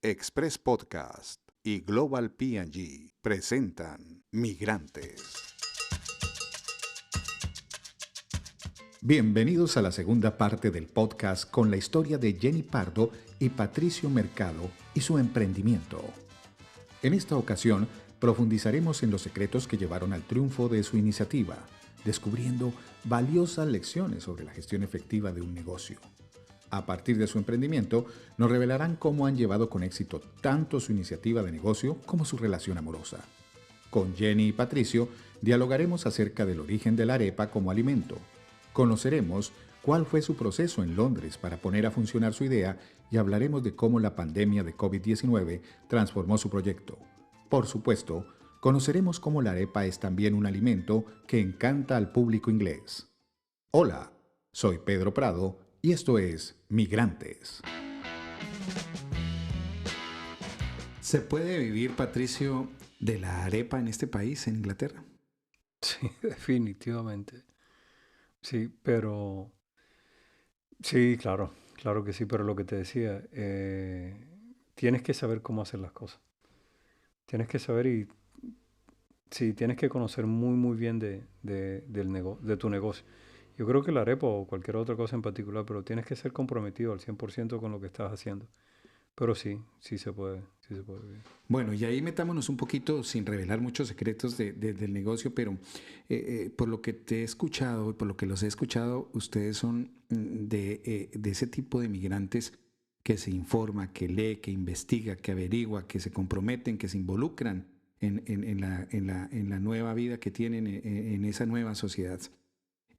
Express Podcast y Global P&G presentan Migrantes. Bienvenidos a la segunda parte del podcast con la historia de Jenny Pardo y Patricio Mercado y su emprendimiento. En esta ocasión, profundizaremos en los secretos que llevaron al triunfo de su iniciativa, descubriendo valiosas lecciones sobre la gestión efectiva de un negocio. A partir de su emprendimiento, nos revelarán cómo han llevado con éxito tanto su iniciativa de negocio como su relación amorosa. Con Jenny y Patricio, dialogaremos acerca del origen de la arepa como alimento. Conoceremos cuál fue su proceso en Londres para poner a funcionar su idea y hablaremos de cómo la pandemia de COVID-19 transformó su proyecto. Por supuesto, conoceremos cómo la arepa es también un alimento que encanta al público inglés. Hola, soy Pedro Prado y esto es Migrantes. ¿Se puede vivir, Patricio, de la arepa en este país, en Inglaterra? Sí, definitivamente. Sí, pero sí, claro que sí, pero lo que te decía, tienes que saber cómo hacer las cosas. Tienes que saber y sí, tienes que conocer muy bien de tu negocio. Yo creo que la arepa o cualquier otra cosa en particular, pero tienes que ser comprometido al 100% con lo que estás haciendo. Pero sí se puede vivir. Bueno, y ahí metámonos un poquito, sin revelar muchos secretos del negocio, pero por lo que te he escuchado y por lo que los he escuchado, ustedes son de ese tipo de migrantes que se informa, que lee, que investiga, que averigua, que se comprometen, que se involucran en la nueva vida que tienen en esa nueva sociedad.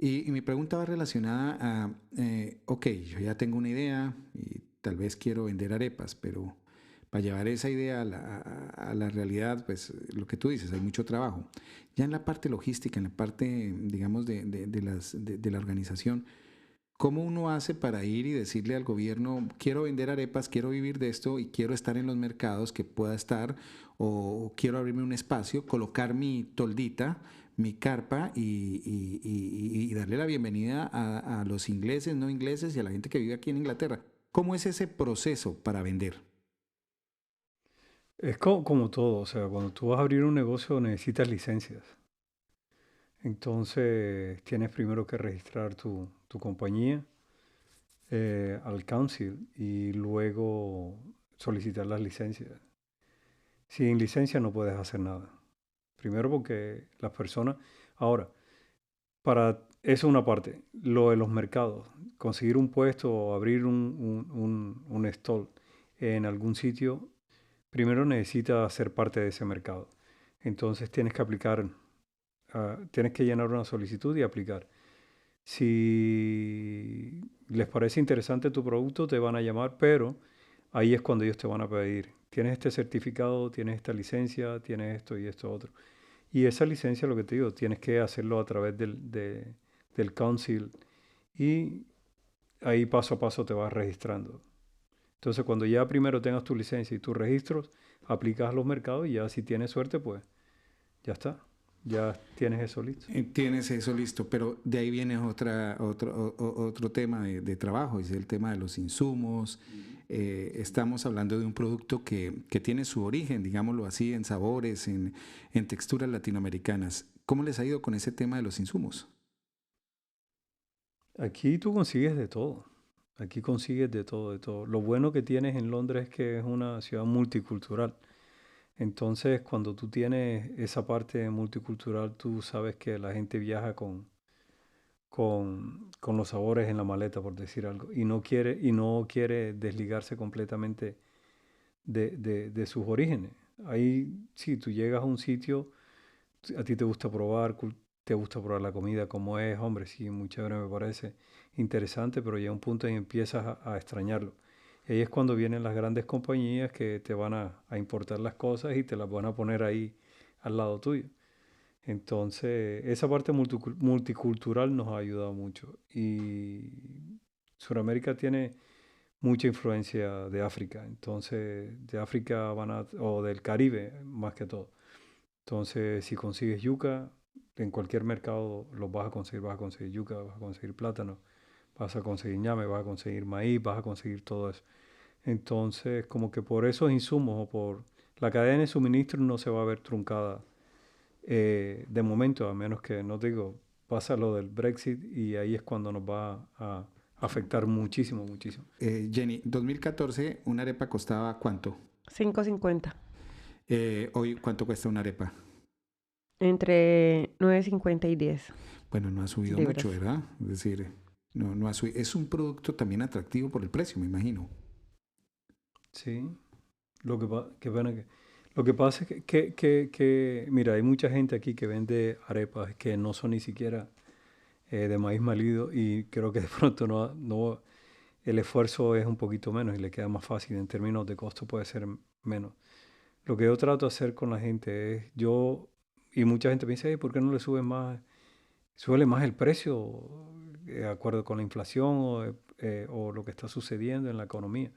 Y mi pregunta va relacionada a, ok, yo ya tengo una idea y tal vez quiero vender arepas, pero para llevar esa idea a la realidad, pues lo que tú dices, hay mucho trabajo. Ya en la parte logística, en la parte, digamos, de la organización, ¿cómo uno hace para ir y decirle al gobierno, quiero vender arepas, quiero vivir de esto y quiero estar en los mercados que pueda estar, o quiero abrirme un espacio, colocar mi toldita, mi carpa y darle la bienvenida a los ingleses, no ingleses y a la gente que vive aquí en Inglaterra? ¿Cómo es ese proceso para vender? Es como todo, o sea, cuando tú vas a abrir un negocio necesitas licencias. Entonces tienes primero que registrar tu compañía al council y luego solicitar las licencias. Sin licencia no puedes hacer nada. Primero porque las personas... Ahora, para eso una parte, lo de los mercados, conseguir un puesto o abrir un stall en algún sitio, primero necesitas ser parte de ese mercado. Entonces tienes que aplicar, tienes que llenar una solicitud y aplicar. Si les parece interesante tu producto, te van a llamar, pero ahí es cuando ellos te van a pedir, tienes este certificado, tienes esta licencia, tienes esto y esto otro. Y esa licencia, lo que te digo, tienes que hacerlo a través del council y ahí paso a paso te vas registrando. Entonces, cuando ya primero tengas tu licencia y tus registros, aplicas a los mercados y ya si tienes suerte, pues ya está. Ya tienes eso listo. Tienes eso listo, pero de ahí viene otro tema de trabajo, es el tema de los insumos. Estamos hablando de un producto que tiene su origen, digámoslo así, en sabores, en texturas latinoamericanas. ¿Cómo les ha ido con ese tema de los insumos? Aquí tú consigues de todo. Aquí consigues de todo, de todo. Lo bueno que tienes en Londres es que es una ciudad multicultural. Entonces, cuando tú tienes esa parte multicultural, tú sabes que la gente viaja con los sabores en la maleta, por decir algo, y no quiere desligarse completamente de sus orígenes. Ahí, si tú llegas a un sitio, a ti te gusta probar la comida como es, hombre, sí, muy chévere me parece interesante, pero llega un punto en que empiezas a extrañarlo. Y ahí es cuando vienen las grandes compañías que te van a importar las cosas y te las van a poner ahí al lado tuyo. Entonces, esa parte multicultural nos ha ayudado mucho. Y Sudamérica tiene mucha influencia de África. Entonces, de África o del Caribe más que todo. Entonces, si consigues yuca, en cualquier mercado los vas a conseguir yuca, vas a conseguir plátano, vas a conseguir ñame, vas a conseguir maíz, vas a conseguir todo eso. Entonces, como que por esos insumos o por la cadena de suministro no se va a ver truncada de momento, a menos que, no digo, pasa lo del Brexit y ahí es cuando nos va a afectar muchísimo, muchísimo. Jenny, 2014 una arepa costaba ¿cuánto? 5.50. Hoy, ¿cuánto cuesta una arepa? Entre 9.50 y 10 Bueno, no ha subido libras. mucho, ¿verdad? Es decir, no ha subido. Es un producto también atractivo por el precio, me imagino. Sí, qué pena lo que pasa es mira, hay mucha gente aquí que vende arepas que no son ni siquiera de maíz molido y creo que de pronto el esfuerzo es un poquito menos y le queda más fácil en términos de costo puede ser menos. Lo que yo trato de hacer con la gente es, y mucha gente me dice, "Ey, ¿por qué no le sube más el precio de acuerdo con la inflación o lo que está sucediendo en la economía?"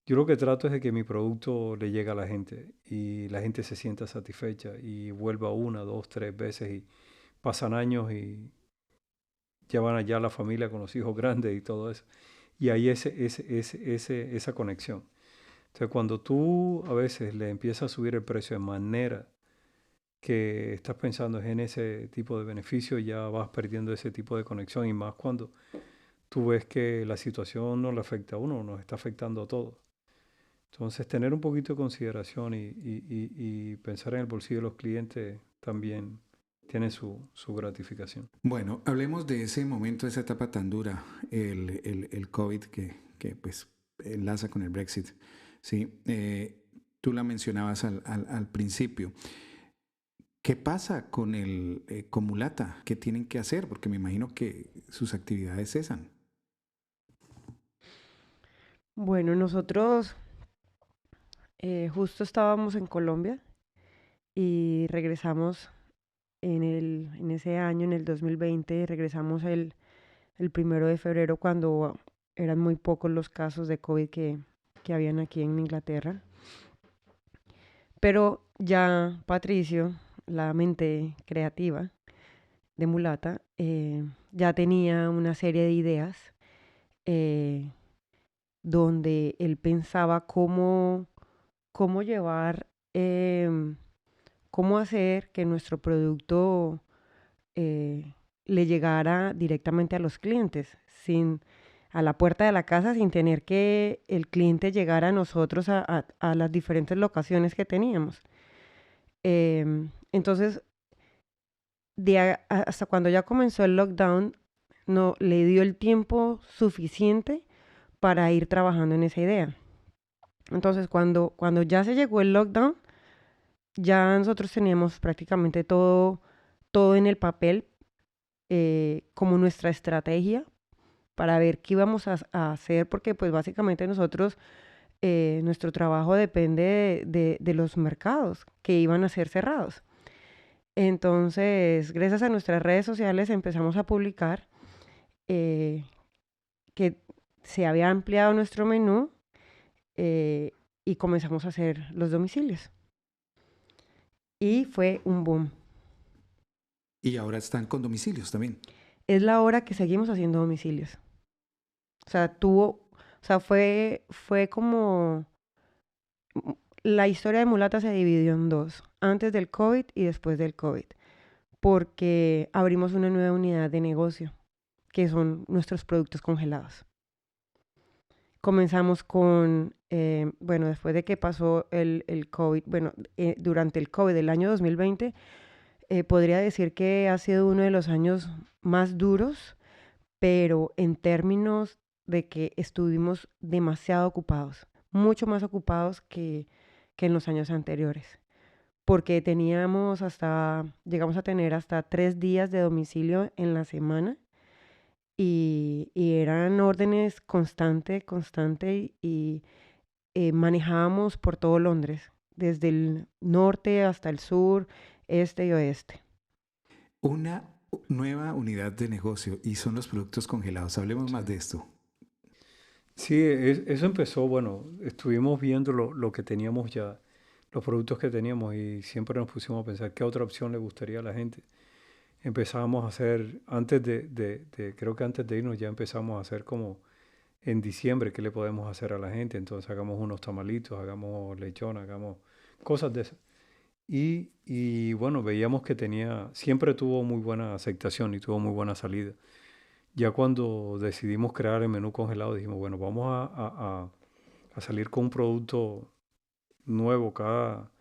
Yo lo que trato es de que mi producto le llegue a la gente y la gente se sienta satisfecha y vuelva una, dos, tres veces y pasan años y ya van allá la familia con los hijos grandes y todo eso. Y ahí esa conexión. Entonces, cuando tú a veces le empiezas a subir el precio de manera que estás pensando en ese tipo de beneficio, ya vas perdiendo ese tipo de conexión y más cuando tú ves que la situación no le afecta a uno, nos está afectando a todos. Entonces, tener un poquito de consideración y pensar en el bolsillo de los clientes también tiene su gratificación. Bueno, hablemos de ese momento, esa etapa tan dura, el COVID que pues enlaza con el Brexit. Sí, tú la mencionabas al principio. ¿Qué pasa con con Mulata? ¿Qué tienen que hacer? Porque me imagino que sus actividades cesan. Bueno, nosotros justo estábamos en Colombia y regresamos en ese año, en el 2020, regresamos el 1 de febrero cuando eran muy pocos los casos de COVID que habían aquí en Inglaterra. Pero ya Patricio, la mente creativa de Mulata, ya tenía una serie de ideas eh, donde él pensaba cómo llevar, cómo hacer que nuestro producto le llegara directamente a los clientes, a la puerta de la casa, sin tener que el cliente llegara a nosotros a las diferentes locaciones que teníamos. Entonces, hasta cuando ya comenzó el lockdown, no le dio el tiempo suficiente para ir trabajando en esa idea. Entonces, cuando ya se llegó el lockdown, ya nosotros teníamos prácticamente todo en el papel como nuestra estrategia para ver qué íbamos a hacer, porque pues básicamente nosotros, nuestro trabajo depende de los mercados que iban a ser cerrados. Entonces, gracias a nuestras redes sociales empezamos a publicar que se había ampliado nuestro menú y comenzamos a hacer los domicilios. Y fue un boom. Y ahora están con domicilios también. Es la hora que seguimos haciendo domicilios. O sea, fue como la historia de Mulata se dividió en dos, antes del COVID y después del COVID, porque abrimos una nueva unidad de negocio, que son nuestros productos congelados. Comenzamos bueno, después de que pasó el COVID, bueno, durante el COVID del año 2020, podría decir que ha sido uno de los años más duros, pero en términos de que estuvimos demasiado ocupados, mucho más ocupados que en los años anteriores, porque llegamos a tener hasta 3 días de domicilio en la semana y eran órdenes constante y manejábamos por todo Londres, desde el norte hasta el sur, este y oeste. Una nueva unidad de negocio y son los productos congelados. Hablemos más de esto. Sí, eso empezó, bueno, estuvimos viendo lo que teníamos ya, los productos que teníamos y siempre nos pusimos a pensar qué otra opción le gustaría a la gente. Empezábamos a hacer, creo que antes de irnos ya empezamos a hacer como en diciembre qué le podemos hacer a la gente. Entonces hagamos unos tamalitos, hagamos lechón, hagamos cosas de esas. Y bueno, veíamos que siempre tuvo muy buena aceptación y tuvo muy buena salida. Ya cuando decidimos crear el menú congelado, dijimos, bueno, vamos a salir con un producto nuevo cada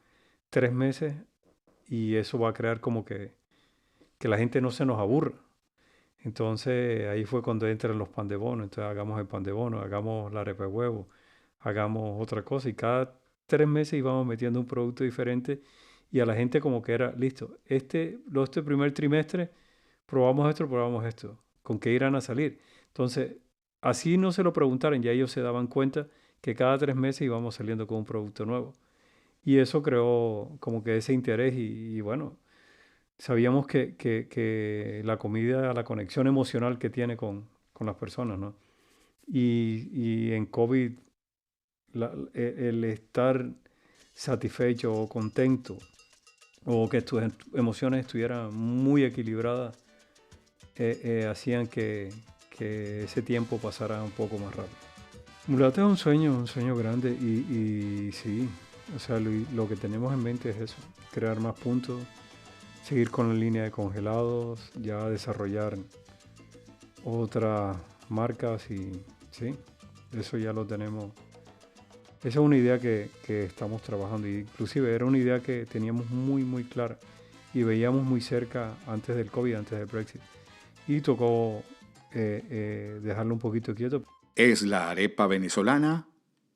3 meses y eso va a crear como que la gente no se nos aburra. Entonces ahí fue cuando entran los pan de bono. Entonces hagamos el pan de bono, hagamos la arepa de huevo, hagamos otra cosa y cada 3 meses íbamos metiendo un producto diferente y a la gente como que era, listo, este primer trimestre probamos esto, con qué irán a salir. Entonces, así no se lo preguntaron, ya ellos se daban cuenta que cada 3 meses íbamos saliendo con un producto nuevo. Y eso creó como que ese interés y bueno, sabíamos que la comida, la conexión emocional que tiene con las personas, ¿no? Y en COVID, el estar satisfecho o contento o que tus emociones estuvieran muy equilibradas, hacían que ese tiempo pasara un poco más rápido. Mulata es un sueño grande y sí, o sea, lo que tenemos en mente es eso, crear más puntos, seguir con la línea de congelados, ya desarrollar otras marcas y sí, eso ya lo tenemos. Esa es una idea que estamos trabajando, inclusive era una idea que teníamos muy muy clara y veíamos muy cerca antes del COVID, antes del Brexit, y tocó dejarlo un poquito quieto. ¿Es la arepa venezolana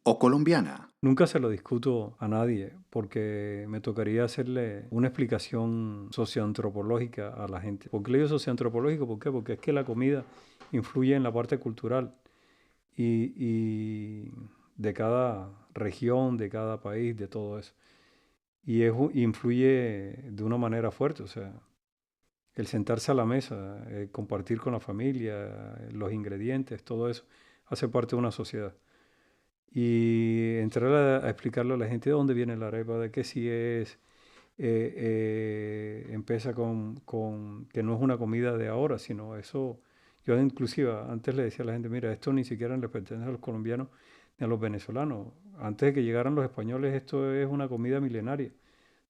o colombiana? Nunca se lo discuto a nadie porque me tocaría hacerle una explicación socioantropológica a la gente. ¿Por qué le digo socioantropológico? ¿Por qué? Porque es que la comida influye en la parte cultural y de cada región, de cada país, de todo eso. Y influye de una manera fuerte, o sea, el sentarse a la mesa, compartir con la familia, los ingredientes, todo eso, hace parte de una sociedad. Y entrar a explicarle a la gente de dónde viene la arepa, de qué si es, empieza con que no es una comida de ahora, sino eso, yo inclusive antes le decía a la gente, mira, esto ni siquiera le pertenece a los colombianos ni a los venezolanos. Antes de que llegaran los españoles, esto es una comida milenaria.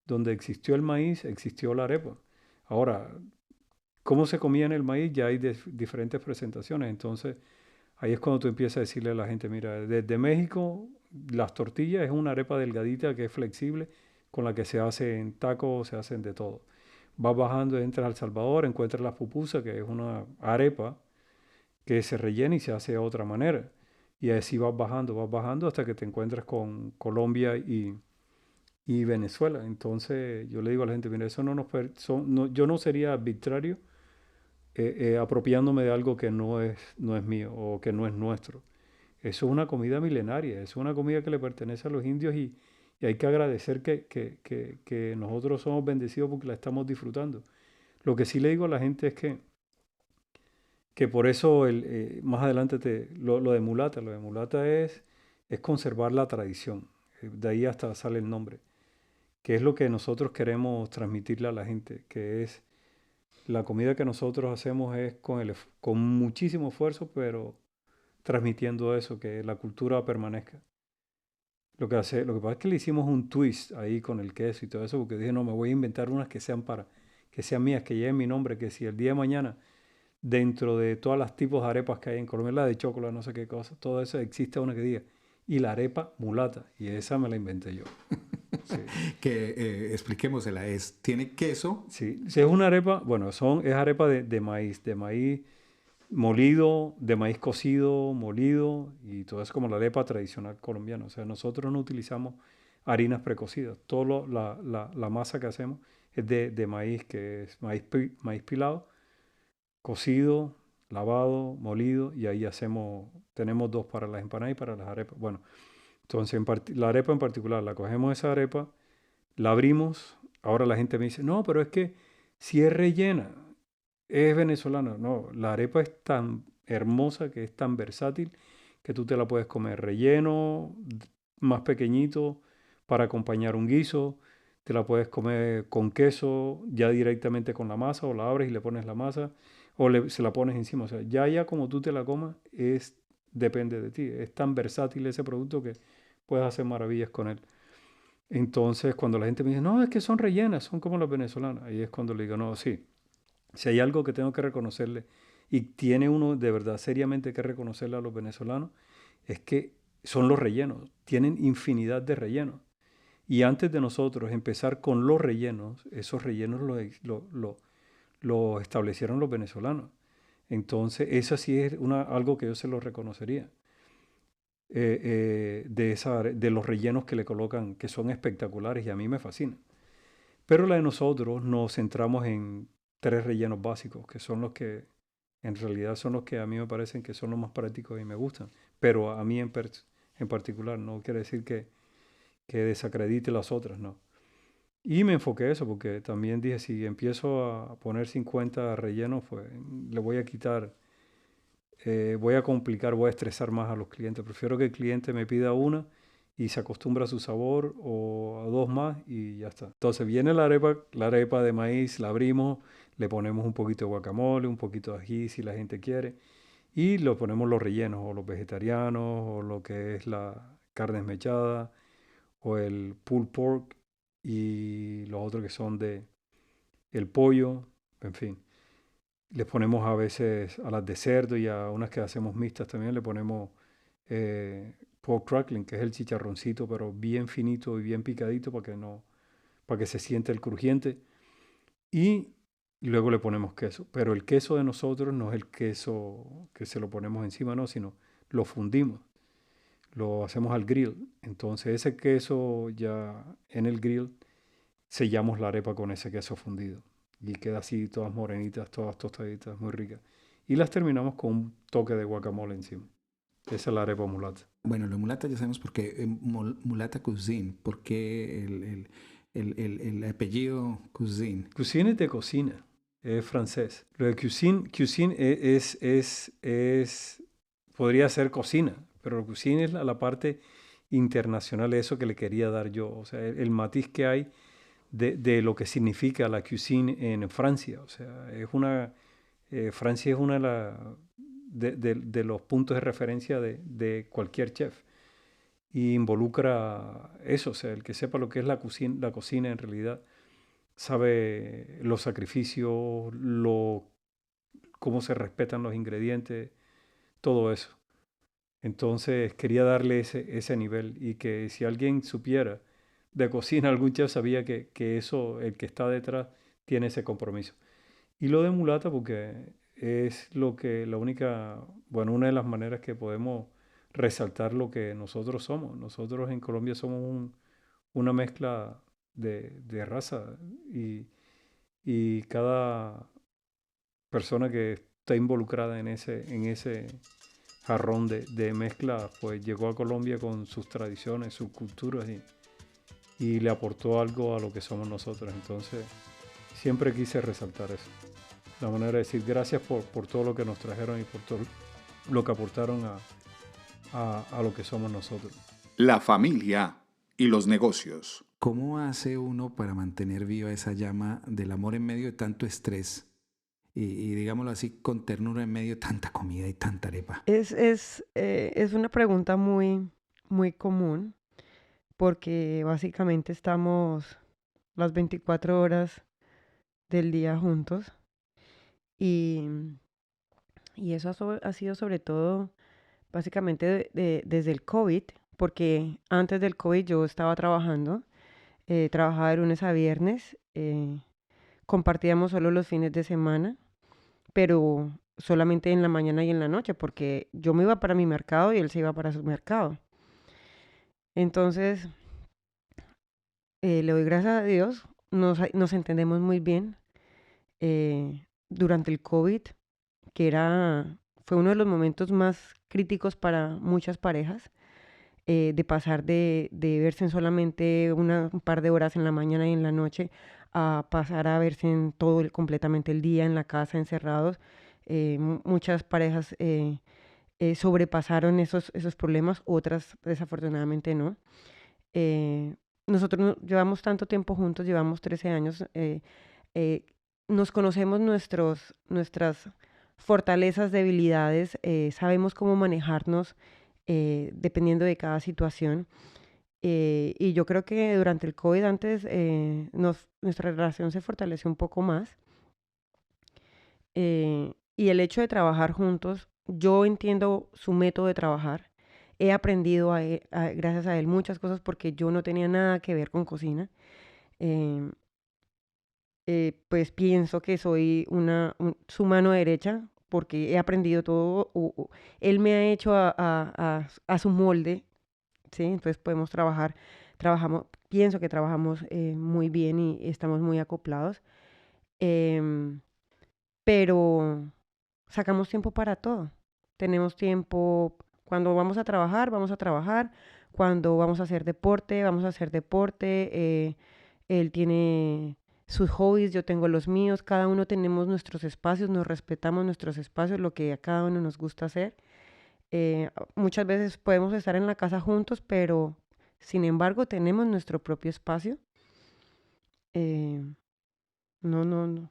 Donde existió el maíz, existió la arepa. Ahora, ¿cómo se comía en el maíz? Ya hay diferentes presentaciones, entonces ahí es cuando tú empiezas a decirle a la gente, mira, desde México las tortillas es una arepa delgadita que es flexible, con la que se hacen tacos, se hacen de todo. Vas bajando, entras a El Salvador, encuentras la pupusa, que es una arepa que se rellena y se hace de otra manera. Y así vas bajando hasta que te encuentras con Colombia y Venezuela. Entonces yo le digo a la gente, mira, eso yo no sería arbitrario apropiándome de algo que no es mío o que no es nuestro. Eso es una comida milenaria, eso es una comida que le pertenece a los indios y hay que agradecer que nosotros somos bendecidos porque la estamos disfrutando. Lo que sí le digo a la gente es que por eso más adelante lo de mulata es conservar la tradición. De ahí hasta sale el nombre, que es lo que nosotros queremos transmitirle a la gente, que es la comida que nosotros hacemos es con muchísimo esfuerzo, pero transmitiendo eso, que la cultura permanezca. Lo que pasa es que le hicimos un twist ahí con el queso y todo eso, porque dije, no, me voy a inventar unas que sean mías, que lleven mi nombre, que si el día de mañana, dentro de todas las tipos de arepas que hay en Colombia, la de chocolate, no sé qué cosa, todo eso, existe una que diga, y la arepa mulata, y esa me la inventé yo. Sí. Que expliquémosela, tiene queso. Sí, si es una arepa, bueno, es arepa de maíz molido, de maíz cocido, molido, y todo es como la arepa tradicional colombiana. O sea, nosotros no utilizamos harinas precocidas. La masa que hacemos es de maíz, que es maíz pilado, cocido, lavado, molido, y ahí tenemos dos para las empanadas y para las arepas. Bueno, entonces la arepa en particular, la cogemos esa arepa, la abrimos. Ahora la gente me dice, no, pero es que si es rellena, es venezolana. No, la arepa es tan hermosa, que es tan versátil, que tú te la puedes comer relleno, más pequeñito, para acompañar un guiso. Te la puedes comer con queso, ya directamente con la masa, o la abres y le pones la masa, o se la pones encima. O sea, ya como tú te la comas, es depende de ti. Es tan versátil ese producto que puedes hacer maravillas con él. Entonces, cuando la gente me dice, no, es que son rellenas, son como las venezolanas, ahí es cuando le digo, no, sí, si hay algo que tengo que reconocerle, y tiene uno de verdad seriamente que reconocerle a los venezolanos, es que son los rellenos, tienen infinidad de rellenos. Y antes de nosotros empezar con los rellenos, esos rellenos los establecieron los venezolanos. Entonces, eso sí es algo que yo se lo reconocería. De los rellenos que le colocan, que son espectaculares y a mí me fascinan. Pero la de nosotros nos centramos en 3 rellenos básicos, que son los que en realidad son los que a mí me parecen que son los más prácticos y me gustan. Pero a mí en particular, no quiere decir que desacredite las otras, no. Y me enfoqué en eso porque también dije, si empiezo a poner 50 rellenos, pues le voy a quitar, voy a complicar, voy a estresar más a los clientes. Prefiero que el cliente me pida una y se acostumbra a su sabor, o a 2 más y ya está. Entonces viene la arepa de maíz, la abrimos, le ponemos un poquito de guacamole, un poquito de ají si la gente quiere, y le ponemos los rellenos, o los vegetarianos, o lo que es la carne esmechada, o el pulled pork, y los otros que son de el pollo, en fin. Les ponemos a veces a las de cerdo, y a unas que hacemos mixtas también le ponemos pork crackling, que es el chicharroncito, pero bien finito y bien picadito para que se siente el crujiente. Y luego le ponemos queso. Pero el queso de nosotros no es el queso que se lo ponemos encima, no, sino lo fundimos. Lo hacemos al grill. Entonces ese queso ya en el grill sellamos la arepa con ese queso fundido. Y queda así todas morenitas, todas tostaditas, muy ricas. Y las terminamos con un toque de guacamole encima. Esa es la arepa mulata. Bueno, lo mulata ya sabemos por qué, mulata cuisine, porque el apellido cuisine. Cuisine es de cocina, es francés. Lo de cuisine podría ser cocina, pero cuisine es la parte internacional, eso que le quería dar yo. O sea, el matiz que hay de lo que significa la cuisine en Francia. O sea, Francia es una de los puntos de referencia de cualquier chef. Y involucra eso, o sea, el que sepa lo que es la cocina en realidad, sabe los sacrificios, cómo se respetan los ingredientes, todo eso. Entonces quería darle ese nivel, y que si alguien supiera de cocina, algún chef sabía que eso, el que está detrás, tiene ese compromiso. Y lo de mulata porque es una de las maneras que podemos resaltar lo que nosotros somos. Nosotros en Colombia somos una mezcla de raza, y cada persona que está involucrada en ese jarrón de mezcla, pues llegó a Colombia con sus tradiciones, sus culturas, y le aportó algo a lo que somos nosotros. Entonces siempre quise resaltar eso. La manera de decir gracias por todo lo que nos trajeron y por todo lo que aportaron a lo que somos nosotros. La familia y los negocios. ¿Cómo hace uno para mantener viva esa llama del amor en medio de tanto estrés? Y digámoslo así, con ternura en medio de tanta comida y tanta arepa. Es una pregunta muy, muy común, porque básicamente estamos las 24 horas del día juntos, y eso ha sido sobre todo básicamente desde el COVID, porque antes del COVID yo estaba trabajando, trabajaba de lunes a viernes, compartíamos solo los fines de semana, pero solamente en la mañana y en la noche, porque yo me iba para mi mercado y él se iba para su mercado. Entonces, le doy gracias a Dios, nos entendemos muy bien. Durante el COVID, fue uno de los momentos más críticos para muchas parejas, de pasar de verse en solamente un par de horas en la mañana y en la noche, a pasar a verse en completamente el día en la casa, encerrados. Muchas parejas sobrepasaron esos problemas, otras desafortunadamente no. Nosotros llevamos tanto tiempo juntos, llevamos 13 años, nos conocemos nuestras fortalezas, debilidades, sabemos cómo manejarnos dependiendo de cada situación. Y yo creo que durante el COVID antes nuestra relación se fortaleció un poco más. Y el hecho de trabajar juntos, yo entiendo su método de trabajar. He aprendido gracias a él muchas cosas porque yo no tenía nada que ver con cocina. Em, pues pienso que soy su mano derecha porque he aprendido todo. Él me ha hecho a su molde, ¿sí? Entonces podemos pienso que trabajamos muy bien y estamos muy acoplados. Em, pero sacamos tiempo para todo. Tenemos tiempo, cuando vamos a trabajar, vamos a trabajar. Cuando vamos a hacer deporte, vamos a hacer deporte. Él tiene sus hobbies, yo tengo los míos. Cada uno tenemos nuestros espacios, nos respetamos nuestros espacios, lo que a cada uno nos gusta hacer. Muchas veces podemos estar en la casa juntos, pero sin embargo tenemos nuestro propio espacio. Eh, no.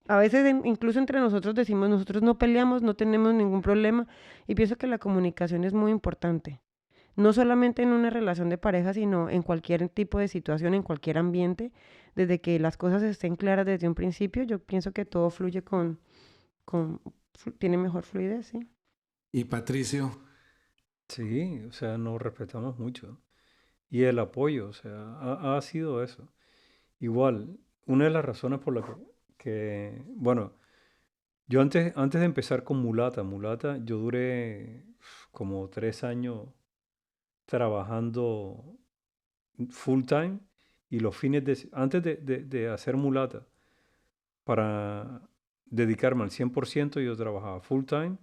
A veces incluso entre nosotros decimos, nosotros no peleamos, no tenemos ningún problema, y pienso que la comunicación es muy importante. No solamente en una relación de pareja, sino en cualquier tipo de situación, en cualquier ambiente. Desde que las cosas estén claras desde un principio, yo pienso que todo fluye tiene mejor fluidez, ¿sí? Y Patricio, Sí, o sea, nos respetamos mucho. Y el apoyo, o sea, ha sido eso. Igual, una de las razones por la bueno, yo antes de empezar con Mulata, yo duré como 3 años trabajando full time y antes de hacer Mulata, para dedicarme al 100%, yo trabajaba full time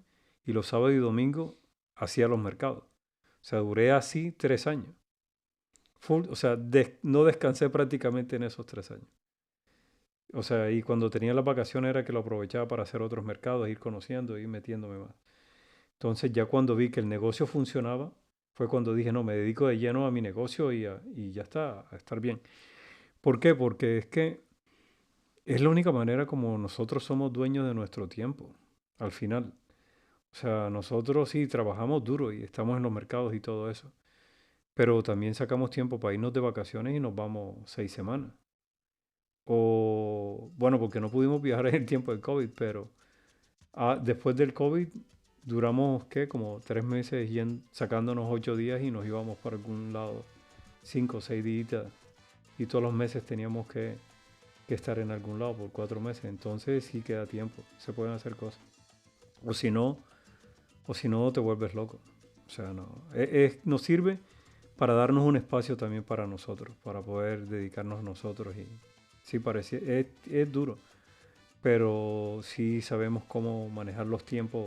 y los sábados y domingos hacía los mercados. O sea, duré así 3 años. O sea, no descansé prácticamente en esos 3 años. O sea, y cuando tenía las vacaciones era que lo aprovechaba para hacer otros mercados, ir conociendo, ir metiéndome más. Entonces ya cuando vi que el negocio funcionaba, fue cuando dije, no, me dedico de lleno a mi negocio y ya está, a estar bien. ¿Por qué? Porque es que es la única manera como nosotros somos dueños de nuestro tiempo, al final. O sea, nosotros sí trabajamos duro y estamos en los mercados y todo eso, pero también sacamos tiempo para irnos de vacaciones y nos vamos 6 semanas. O, bueno, porque no pudimos viajar en el tiempo del COVID, pero después del COVID duramos, ¿qué? Como 3 meses sacándonos 8 días y nos íbamos para algún lado, 5 o 6 días. Y todos los meses teníamos que estar en algún lado por 4 meses. Entonces sí queda tiempo, se pueden hacer cosas. O si no, te vuelves loco. O sea, no. Nos sirve para darnos un espacio también para nosotros, para poder dedicarnos a nosotros. Y sí, es duro, pero sí sabemos cómo manejar los tiempos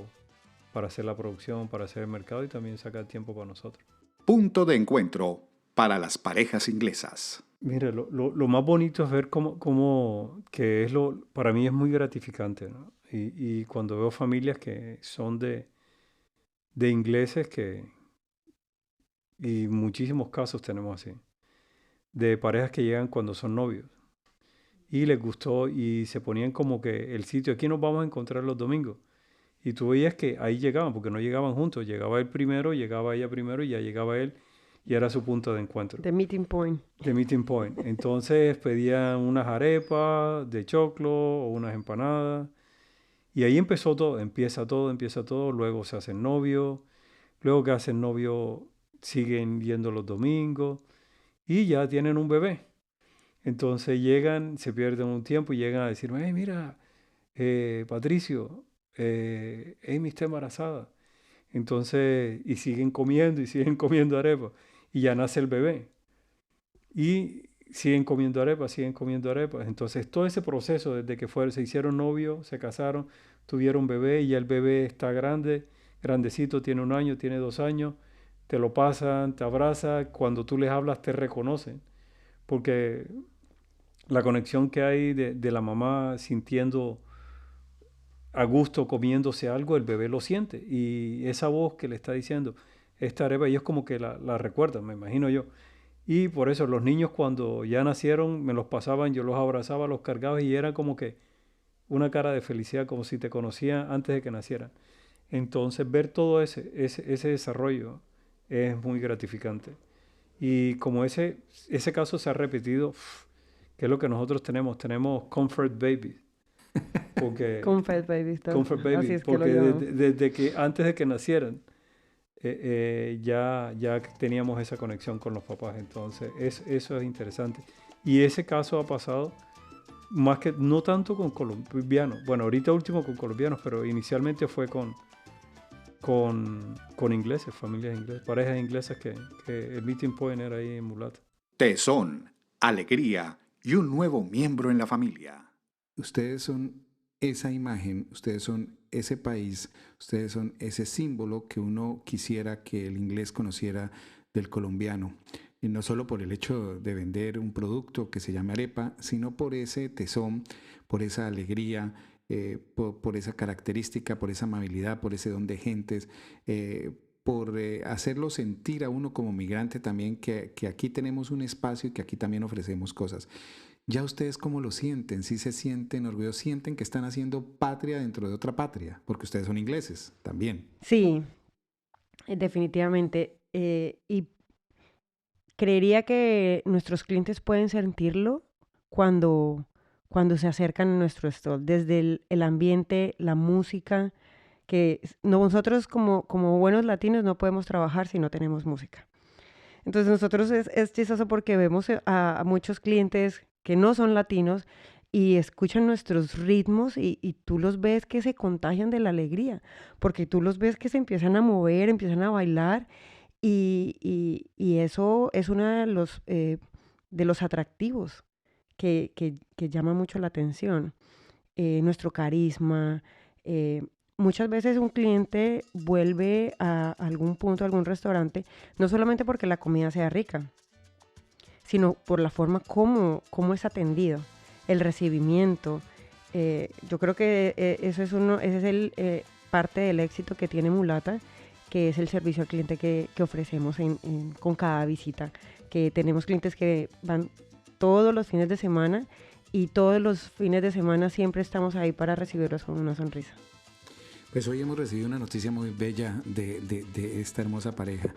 para hacer la producción, para hacer el mercado y también sacar tiempo para nosotros. Punto de encuentro para las parejas inglesas. Mira, lo más bonito es ver para mí es muy gratificante, ¿no? Y cuando veo familias que son de ingleses y muchísimos casos tenemos así, de parejas que llegan cuando son novios y les gustó y se ponían como que el sitio, aquí nos vamos a encontrar los domingos. Y tú veías que ahí llegaban, porque no llegaban juntos, llegaba él primero, llegaba ella primero y ya llegaba él y era su punto de encuentro. The meeting point. The meeting point. Entonces pedían unas arepas de choclo o unas empanadas. Y ahí empieza todo. Luego se hacen novios. Luego que hacen novio siguen yendo los domingos. Y ya tienen un bebé. Entonces llegan, se pierden un tiempo y llegan a decirme, hey, mira, Patricio, Amy está embarazada. Entonces, y siguen comiendo arepas. Y ya nace el bebé. Y siguen comiendo arepas. Entonces, todo ese proceso, desde que se hicieron novios, se casaron, tuvieron bebé y ya el bebé está grandecito, tiene 1 año, tiene 2 años, te lo pasan, te abrazan, cuando tú les hablas te reconocen. Porque la conexión que hay de la mamá sintiendo a gusto comiéndose algo, el bebé lo siente. Y esa voz que le está diciendo, esta arepa, ellos como que la recuerdan, me imagino yo. Y por eso los niños cuando ya nacieron, me los pasaban, yo los abrazaba, los cargaba y era como que una cara de felicidad como si te conocían antes de que nacieran. Entonces, ver todo ese desarrollo es muy gratificante. Y como ese caso se ha repetido, ¿qué es lo que nosotros tenemos? Tenemos comfort babies. Porque, Comfort babies. comfort Así babies, es que lo porque llamo. desde que antes de que nacieran, ya teníamos esa conexión con los papás. Entonces, eso es interesante. Y ese caso ha pasado más que, no tanto con colombianos. Bueno, ahorita último con colombianos, pero inicialmente fue con ingleses, familias inglesas, parejas inglesas que el meeting point era ahí en Mulata. Tesón, alegría y un nuevo miembro en la familia. Ustedes son esa imagen, ustedes son ese país, ustedes son ese símbolo que uno quisiera que el inglés conociera del colombiano. Y no solo por el hecho de vender un producto que se llame arepa, sino por ese tesón, por esa alegría, por esa característica, por esa amabilidad, por ese don de gentes, por hacerlo sentir a uno como migrante también que aquí tenemos un espacio y que aquí también ofrecemos cosas. ¿Ya ustedes cómo lo sienten? ¿Sí se sienten orgullosos? ¿Sienten que están haciendo patria dentro de otra patria? Porque ustedes son ingleses también. Sí, definitivamente. Y creería que nuestros clientes pueden sentirlo cuando se acercan a nuestro stall, desde el ambiente, la música, que nosotros como buenos latinos no podemos trabajar si no tenemos música. Entonces nosotros es chistoso porque vemos a muchos clientes que no son latinos y escuchan nuestros ritmos y tú los ves que se contagian de la alegría, porque tú los ves que se empiezan a mover, empiezan a bailar y eso es uno de los atractivos que llama mucho la atención. Nuestro carisma. Muchas veces un cliente vuelve a algún punto, a algún restaurante, no solamente porque la comida sea rica, sino por la forma como es atendido, el recibimiento. Yo creo que ese es el parte del éxito que tiene Mulata, que es el servicio al cliente que ofrecemos con cada visita. Que tenemos clientes que van todos los fines de semana y todos los fines de semana siempre estamos ahí para recibirlos con una sonrisa. Pues hoy hemos recibido una noticia muy bella de esta hermosa pareja.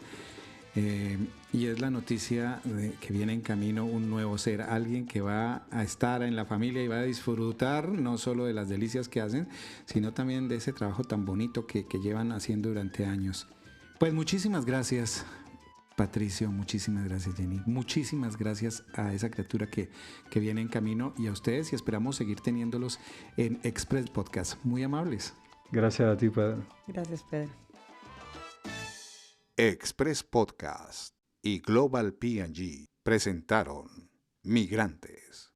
Y es la noticia de que viene en camino un nuevo ser, alguien que va a estar en la familia y va a disfrutar no solo de las delicias que hacen, sino también de ese trabajo tan bonito que llevan haciendo durante años. Pues muchísimas gracias, Patricio, muchísimas gracias, Jenny, muchísimas gracias a esa criatura que viene en camino y a ustedes, y esperamos seguir teniéndolos en Express Podcast. Muy amables. Gracias a ti, Pedro. Gracias, Pedro. Express Podcast y Global P&G presentaron Migrantes.